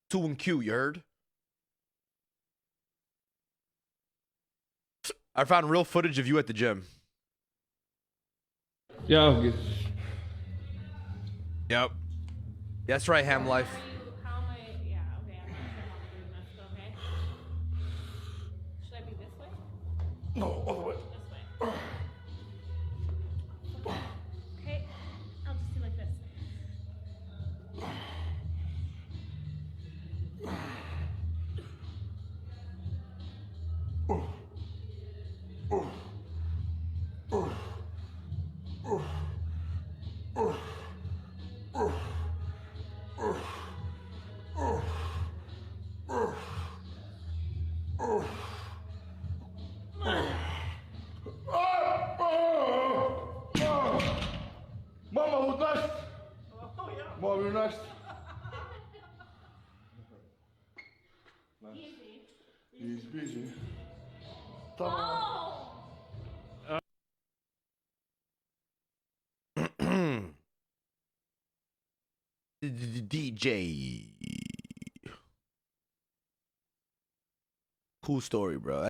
2 and Q, you heard? I found real footage of you at the gym. Yeah, I'm good. Yep. That's right, Ham Life. How am I? Yeah, okay. I'm not sure how I'm doing this, but okay. Should I be this way? No, all the way. This way. Okay. I'll just do like this. Mama, who's next? Oh, yeah. Mom, you're next. Easy. He's busy. Oh! DJ. Cool story, bro.